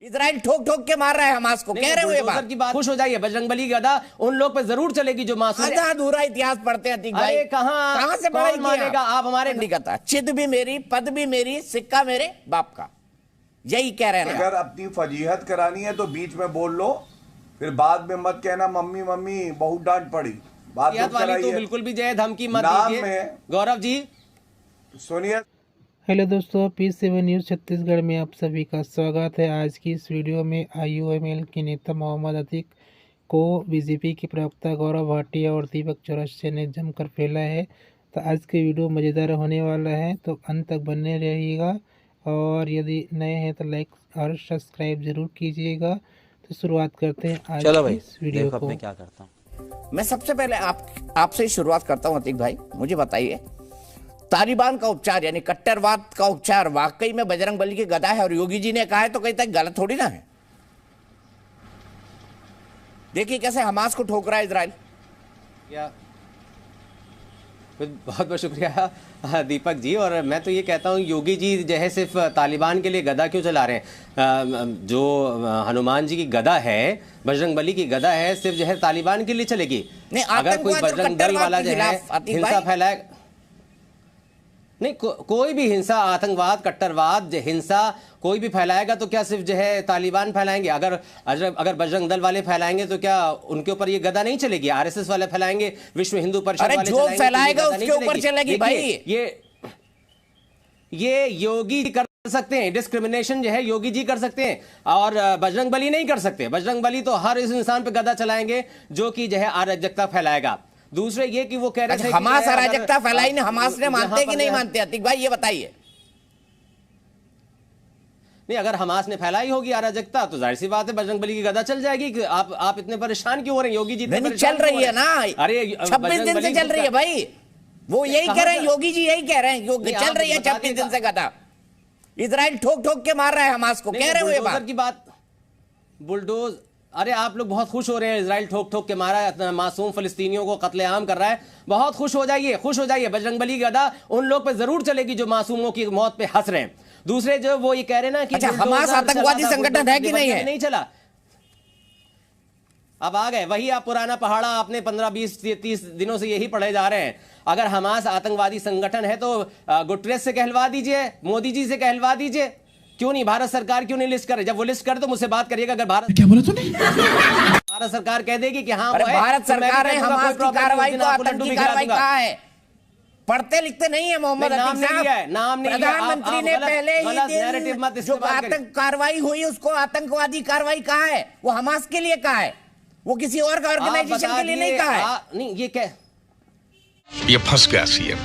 Israel ठोक ठोक के मार रहा है हमास को, कह रहे हो ये बात की बात। खुश हो जाइए, बजरंगबली की गदा उन लोग पे जरूर चलेगी जो मासूम। आधा अधूरा इतिहास पढ़ते हैं भाई। अरे कहां से पढ़ाई मानेगा आप हमारे कथा। चिद भी मेरी, पद भी मेरी, सिक्का मेरे बाप का, यही कह रहे हैं। अगर अपनी फजीहत करानी है तो बीच में बोल लो, फिर बाद में मत कहना मम्मी मम्मी बहुत डांट पड़ी। बात वाली तो बिल्कुल भी जय धमकी मत दीजिए गौरव जी। सुनिए। हेलो दोस्तों, P7 न्यूज़ छत्तीसगढ़ में आप सभी का स्वागत है। आज की इस वीडियो में IUML के नेता मोहम्मद अतीक को बीजेपी के प्रवक्ता गौरव भाटिया और दीपक चौरसिया ने जमकर फैला है। तो आज की वीडियो मज़ेदार होने वाला है, तो अंत तक बने रहिएगा। और यदि नए हैं तो लाइक और सब्सक्राइब ज़रूर कीजिएगा। तो शुरुआत करते हैं आज की इस वीडियो को। क्या करता हूँ मैं सबसे पहले आपसे शुरुआत करता हूँ। अतीक भाई, मुझे बताइए, तालिबान का उपचार यानी कट्टरवाद का उपचार वाकई में बजरंगबली की गदा है और योगी जी ने कहा है तो कहीं तक गलत थोड़ी ना है। देखिए कैसे हमास को ठोक रहा है इजराइल। बहुत बहुत शुक्रिया दीपक जी। और मैं तो ये कहता हूँ, योगी जी जो है सिर्फ तालिबान के लिए गदा क्यों चला रहे हैं? जो हनुमान जी की गदा है, बजरंगबली की गदा है, सिर्फ जो है तालिबान के लिए चलेगी। नहीं, अगर कोई बजरंग दल वाला जो है हिंसा फैलाए, नहीं कोई भी हिंसा, आतंकवाद, कट्टरवाद, हिंसा कोई भी फैलाएगा तो क्या सिर्फ जो है तालिबान फैलाएंगे? अगर बजरंग दल वाले फैलाएंगे तो क्या उनके ऊपर ये गदा नहीं चलेगी? RSS वाले फैलाएंगे, विश्व हिंदू परिषद वाले जो फैलाएगा उसके ऊपर चलेगी भाई। ये योगी कर सकते हैं, डिस्क्रिमिनेशन जो है योगी जी कर सकते हैं और बजरंगबली नहीं कर सकते। बजरंगबली तो हर इस इंसान पे गदा चलाएंगे जो कि जो है अराजकता फैलाएगा। दूसरे ये कि वो कह रहे थे हमास अराजकता फैलाई ने, हमास ने मानते कि नहीं मानते? अतीक भाई ये बताइए। नहीं, अगर हमास ने फैलाई होगी अराजकता तो जाहिर सी बात है बजरंगबली की गदा चल जाएगी। आप इतने परेशान क्यों हो रहे हैं? योगी जी नहीं चल रही है ना, अरे 26 दिन से चल रही है भाई। वो यही कह रहे हैं, योगी जी यही कह रहे हैं, चल रही है 26 दिन से गदा। इजराइल ठोक ठोक के मार रहा है हमास को, कह रहे हो ये बात। बुलडोज, अरे आप लोग बहुत खुश हो रहे हैं, इजराइल ठोक ठोक के मारा है, मासूम फलस्तीनियों को कत्लेआम कर रहा है। बहुत खुश हो जाइए, खुश हो जाइए। बजरंगबली की गदा उन लोग पे जरूर चलेगी जो मासूमों की मौत पे हंस रहे हैं। दूसरे जो वो ये कह रहे हैं ना कि हमास आतंकवादी संगठन है कि नहीं है? नहीं चला, अब आ गए वही आप पुराना पहाड़ा। आपने 15, 20, 30 दिनों से यही पढ़े जा रहे हैं। अगर हमास आतंकवादी संगठन है तो गुटरेस से कहलवा दीजिए, मोदी जी से कहलवा दीजिए। क्यों नहीं? भारत सरकार क्यों नहीं लिस्ट करे? जब वो लिस्ट करे तो मुझसे बात करिएगा। अगर भारत, क्या बोला तूने? भारत सरकार कह देगी कि हाँ भारत सरकार है, हमास की कार्रवाई को आतंकी कार्रवाई कहा है। पढ़ते लिखते नहीं है मोहम्मद अतीक साहब। प्रधानमंत्री ने पहले ही जो आतंक कार्रवाई हुई उसको आतंकवादी कार्रवाई कहा है। वो हमास के लिए कहा है, वो किसी और का ऑर्गेनाइजेशन के लिए नहीं कहा है। नहीं, ये क्या, ये फंस गया सीएम।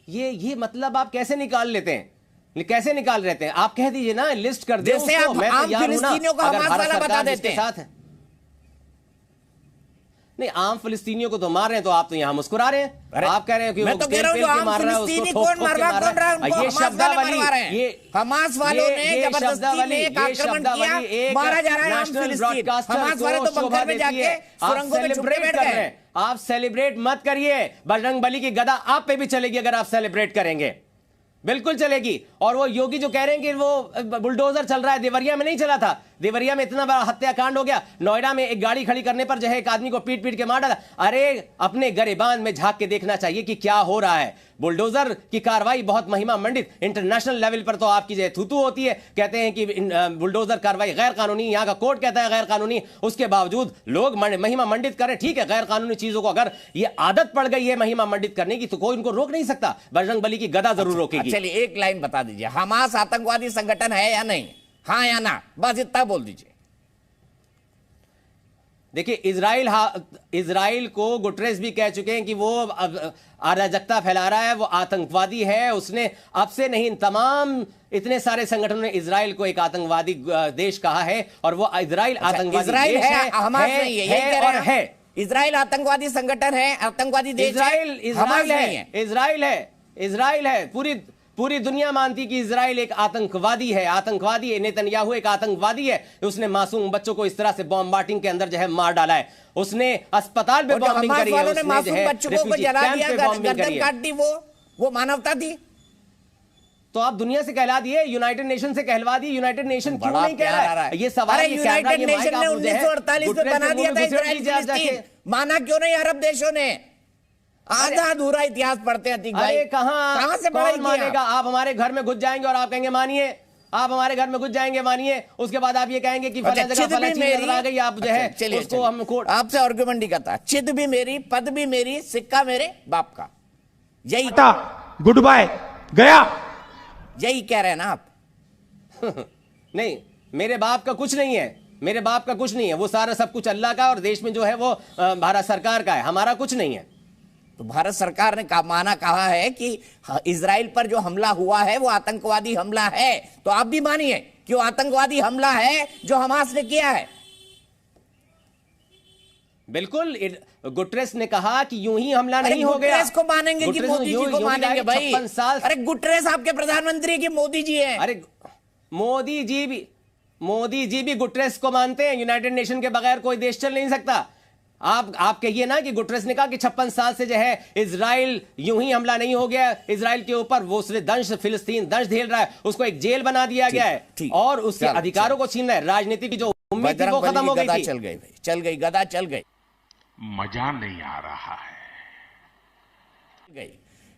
ये मतलब आप कैसे निकाल लेते हैं? कैसे निकाल लेते हैं? आप कह दीजिए ना, लिस्ट कर दे। जैसे आप आम फिलिस्तीनियों को हमास वाला बता देते हैं। नहीं, आम फिलिस्तीनियों को तो मार रहे हैं तो आप तो यहाँ मुस्कुरा रहे हैं। आप कह रहे हैं कि मैं तो कह रहा हूँ, जो आम फिलिस्तीनी कौन मार रहा है उनको ये शब्दावली, ये हमास वालों ने जबरदस्ती में एक आक्रमण किया, मारा जा रहा है आम फिलिस्तीन। हमास वाले तो बंकर में जाके सुरंगों में छुपे बैठ गए। आप सेलिब्रेट मत करिए। बजरंगबली की गदा आप पे भी चलेगी अगर आप सेलिब्रेट करेंगे, बिल्कुल चलेगी। और वो योगी जो कह रहे हैं कि वो बुलडोजर चल रहा है, देवरिया में नहीं चला था। देवरिया में इतना बड़ा हत्याकांड हो गया, नोएडा में एक गाड़ी खड़ी करने पर जो है एक आदमी को पीट पीट के मार डाला। अरे अपने गरिबान में झांक के देखना चाहिए कि क्या हो रहा है। बुलडोजर की कार्रवाई बहुत महिमा मंडित, इंटरनेशनल लेवल पर तो आपकी जो थूतू होती है। कहते हैं कि बुलडोजर कार्रवाई गैर कानूनी, यहाँ का कोर्ट कहता है गैर कानूनी, उसके बावजूद लोग महिमा मंडित करें। ठीक है, गैर कानूनी चीजों को अगर ये आदत पड़ गई है महिमा मंडित करने की तो कोई उनको रोक नहीं सकता। बजरंगबली की गदा जरूर रोकेगी। चलिए एक लाइन बता दीजिए, हमास आतंकवादी संगठन है या नहीं? हाँ या ना, बस इतना बोल दीजिए। देखिए, इजराइल को गुटरेस भी कह चुके हैं कि वो अराजकता फैला रहा है, वो आतंकवादी है। उसने अब से नहीं, तमाम इतने सारे संगठनों ने इजराइल को एक आतंकवादी देश कहा है और वो इजराइल आतंकवादी देश है, हमास नहीं है, यही कह रहे हैं। इजराइल आतंकवादी संगठन है, आतंकवादी देश इजराइल है। पूरी दुनिया मानती कि इजराइल एक आतंकवादी है, आतंकवादी है। नेतन्याहू एक आतंकवादी है। उसने मासूम बच्चों को इस तरह से बॉम्बार्डिंग के अंदर जो है मार डाला है। उसने अस्पताल में बॉम्बिंग करी है, उसने जो है बच्चों को जला दिया, गर्दन काट दी। वो मानवता थी? तो आप दुनिया से कहला दिए, यूनाइटेड नेशन से कहलवा दिए। यूनाइटेड नेशन क्यों नहीं कह रहा है? ये सवाल यूनाइटेड नेशन ने 1948 में बना दिया था इजराइल फिलिस्तीन, माना क्यों नहीं अरब देशों ने? आधा अधूरा इतिहास पढ़ते हैं अतीक भाई। अरे कहां से पढ़ाई मानेगा? आप हमारे घर में घुस जाएंगे और आप कहेंगे मानिए, आप हमारे घर में घुस जाएंगे मानिए, उसके बाद आप ये कहेंगे कि फला जगह फला चीज नजर आ गई, आप जो है उसको हम आपसे आर्गुमेंट नहीं करता। चिद भी मेरी, पद भी मेरी, सिक्का मेरे बाप का, यही गुड बाय गया, यही कह रहे हैं ना आप? नहीं, मेरे बाप का कुछ नहीं है, मेरे बाप का कुछ नहीं है, वो सारा सब कुछ अल्लाह का और देश में जो है वो भारत सरकार का है, हमारा कुछ नहीं है। तो भारत सरकार ने कहा है कि इजराइल पर जो हमला हुआ है वो आतंकवादी हमला है, तो आप भी मानिए कि वो आतंकवादी हमला है जो हमास ने किया है। बिल्कुल, गुटरेस ने कहा कि यूं ही हमला नहीं हो गया। गुटरेस को मानेंगे कि मोदी जी को मानेंगे भाई? 56 साल। अरे गुटरेस आपके प्रधानमंत्री की मोदी जी हैं। अरे मोदी जी भी गुटरेस को मानते हैं। यूनाइटेड नेशन के बगैर कोई देश चल नहीं सकता। आप कहिए ना कि गुटरेस ने कहा कि 56 साल से जो है इजराइल यूं ही हमला नहीं हो गया, इजराइल के ऊपर वो सिर्फ दंश, फिलिस्तीन दंश झेल रहा है, उसको एक जेल बना दिया गया है और उसके अधिकारों को छीन रहा है। राजनीति की जो उम्मीद थी वो खत्म हो गई थी। चल गई भाई, चल गई गदा, चल गई, मजा नहीं आ रहा है। गई।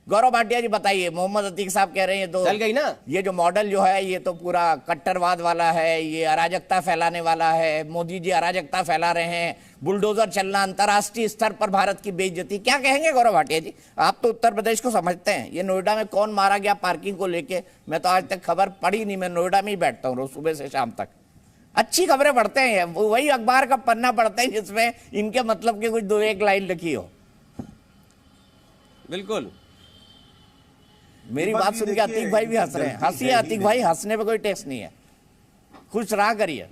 गौरव भाटिया जी बताइए, मोहम्मद अतीक साहब कह रहे हैं तो चल गई ना, ये जो मॉडल जो है ये तो पूरा कट्टरवाद वाला है, ये अराजकता फैलाने वाला है, मोदी जी अराजकता फैला रहे हैं, बुलडोजर चलना, अंतर्राष्ट्रीय स्तर पर भारत की बेइज्जती। क्या कहेंगे गौरव भाटिया जी? आप तो उत्तर प्रदेश को समझते हैं। ये नोएडा में कौन मारा गया पार्किंग को लेके, मैं तो आज तक खबर पढ़ी नहीं। मैं नोएडा में ही बैठता हूँ रोज सुबह से शाम तक, अच्छी खबरें पढ़ते हैं, वही अखबार का पन्ना पढ़ते हैं जिसमें इनके मतलब की कुछ दो एक लाइन लिखी हो। बिल्कुल, मेरी बात सुन के अतीक भाई भी हंस रहे हैं। हंसिए अतीक भाई, हंसने पे कोई टेक्स नहीं है, खुश रहा करिए।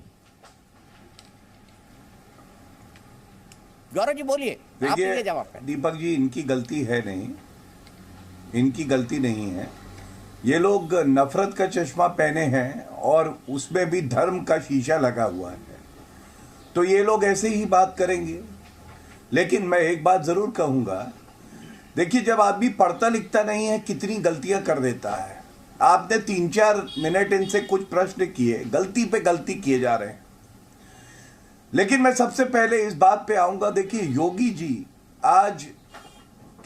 गौरव जी बोलिए, आप ये जवाब करें। दीपक जी, इनकी गलती है नहीं, इनकी गलती नहीं है। ये लोग नफरत का चश्मा पहने हैं और उसमें भी धर्म का शीशा लगा हुआ है, तो ये लोग ऐसे ही बात करेंगे। लेकिन मैं एक बात जरूर कहूंगा, देखिए जब आदमी पढ़ता लिखता नहीं है कितनी गलतियां कर देता है। आपने 3-4 मिनट इनसे कुछ प्रश्न किए, गलती पे गलती किए जा रहे हैं। लेकिन मैं सबसे पहले इस बात पे आऊंगा, देखिए योगी जी आज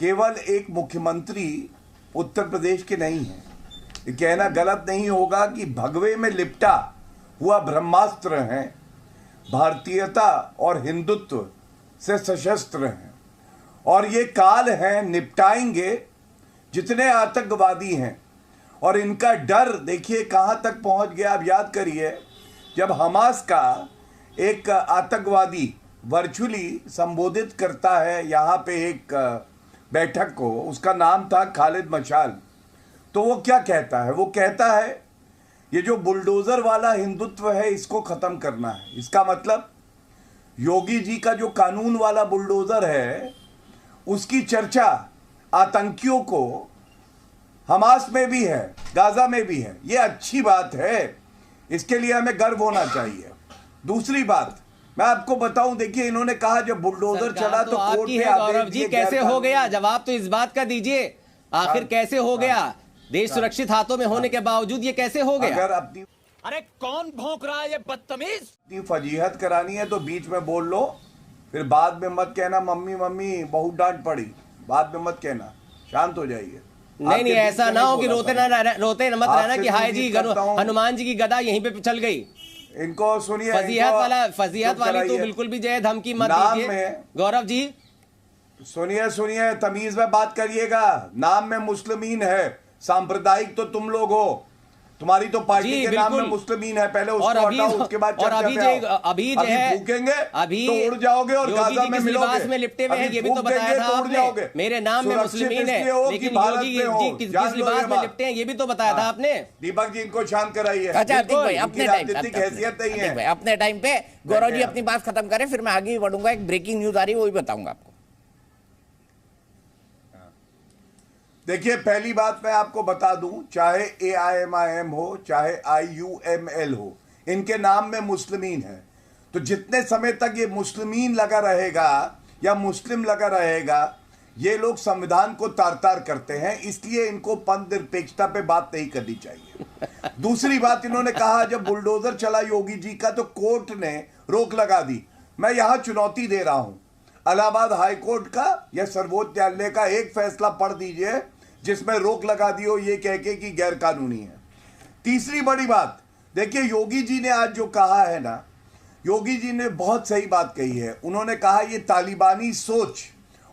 केवल एक मुख्यमंत्री उत्तर प्रदेश के नहीं है। ये कहना गलत नहीं होगा कि भगवे में लिपटा हुआ ब्रह्मास्त्र हैं, भारतीयता और हिंदुत्व से सशस्त्र हैं और ये काल है निपटाएंगे जितने आतंकवादी हैं। और इनका डर देखिए कहां तक पहुंच गया। आप याद करिए, जब हमास का एक आतंकवादी वर्चुअली संबोधित करता है यहाँ पे एक बैठक को, उसका नाम था खालिद मशाल, तो वो क्या कहता है? वो कहता है ये जो बुलडोजर वाला हिंदुत्व है इसको खत्म करना है। इसका मतलब योगी जी का जो कानून वाला बुलडोजर है उसकी चर्चा आतंकियों को हमास में भी है, गाजा में भी है। ये अच्छी बात है, इसके लिए हमें गर्व होना चाहिए। दूसरी बात मैं आपको बताऊं, देखिए इन्होंने कहा जब बुलडोजर चला तो कोर्ट में गौरव जी कैसे हो गया? जवाब तो इस बात का दीजिए, आखिर कैसे हो गया? देश सुरक्षित हाथों में होने के बावजूद ये कैसे हो गया? अगर अपनी अरे कौन भौंक रहा है ये बदतमीज? फजीहत करानी है तो बीच में बोल लो, फिर बाद में मत कहना मम्मी मम्मी बहुत डांट पड़ी, बाद में मत कहना, शांत हो जाइए। नहीं, ऐसा ना हो कि रोते मत रहना कि हाय जी हनुमान जी की गदा यहीं पे चल गई। इनको सुनिए, फजीहत वाली तो बिल्कुल भी जय धमकी मत दीजिए गौरव जी। सुनिए तमीज में बात करिएगा। नाम में मुस्लिमीन है, सांप्रदायिक तो तुम लोग हो, तुम्हारी तो पार्टी के नाम में मुस्लिमीन है। पहले उसको हटाओ, उसके बाद अभी भूखेंगे अभी तो उड़ जाओगे और गाजा में मिलोगे। में लिपटे हुए हैं ये भी तो बताया था आपने। मेरे नाम में मुस्लिमीन है, लेकिन योगी जी किस लिबास में लिपटे हैं ये भी तो बताया था आपने। दीपक जी इनको शांत कराइए। अच्छा अतीक भाई, अपने राजनीतिक हैसियत नहीं है। अपने टाइम पे गौरव जी अपनी बात खत्म करें, फिर मैं आगे बढ़ूंगा। एक ब्रेकिंग न्यूज आ रही है वो भी बताऊंगा आपको। देखिए पहली बात मैं आपको बता दूं, चाहे AIMIM हो चाहे IUML हो, इनके नाम में मुस्लिमीन है। तो जितने समय तक ये मुस्लिमीन लगा रहेगा या मुस्लिम लगा रहेगा, ये लोग संविधान को तार तार करते हैं, इसलिए इनको पंथ निरपेक्षता पे बात नहीं करनी चाहिए। दूसरी बात, इन्होंने कहा जब बुलडोजर चला योगी जी का तो कोर्ट ने रोक लगा दी। मैं यहां चुनौती दे रहा हूं, इलाहाबाद हाई कोर्ट का या सर्वोच्च न्यायालय का एक फैसला पढ़ दीजिए जिसमें रोक लगा दी हो ये कह के कि गैर कानूनी है। तीसरी बड़ी बात, देखिए योगी जी ने आज जो कहा है ना, योगी जी ने बहुत सही बात कही है। उन्होंने कहा ये तालिबानी सोच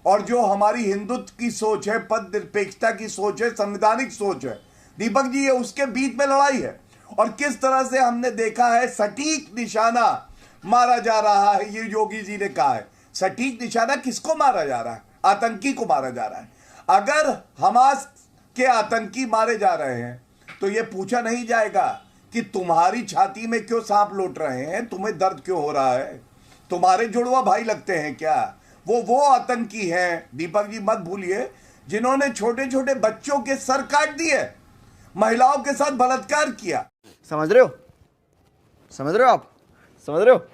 और जो हमारी हिंदुत्व की सोच है, पद निरपेक्षता की सोच है, संवैधानिक सोच है, दीपक जी ये उसके बीच में लड़ाई है। और किस तरह से हमने देखा है सटीक निशाना मारा जा रहा है, ये योगी जी ने कहा है। सटीक निशाना किसको मारा जा रहा है? आतंकी को मारा जा रहा है। अगर हमास के आतंकी मारे जा रहे हैं तो ये पूछा नहीं जाएगा कि तुम्हारी छाती में क्यों सांप लौट रहे हैं, तुम्हें दर्द क्यों हो रहा है, तुम्हारे जुड़वा भाई लगते हैं क्या? वो आतंकी हैं, दीपक जी मत भूलिए, जिन्होंने छोटे छोटे बच्चों के सर काट दिए, महिलाओं के साथ बलात्कार किया। समझ रहे हो आप? समझ रहे हो?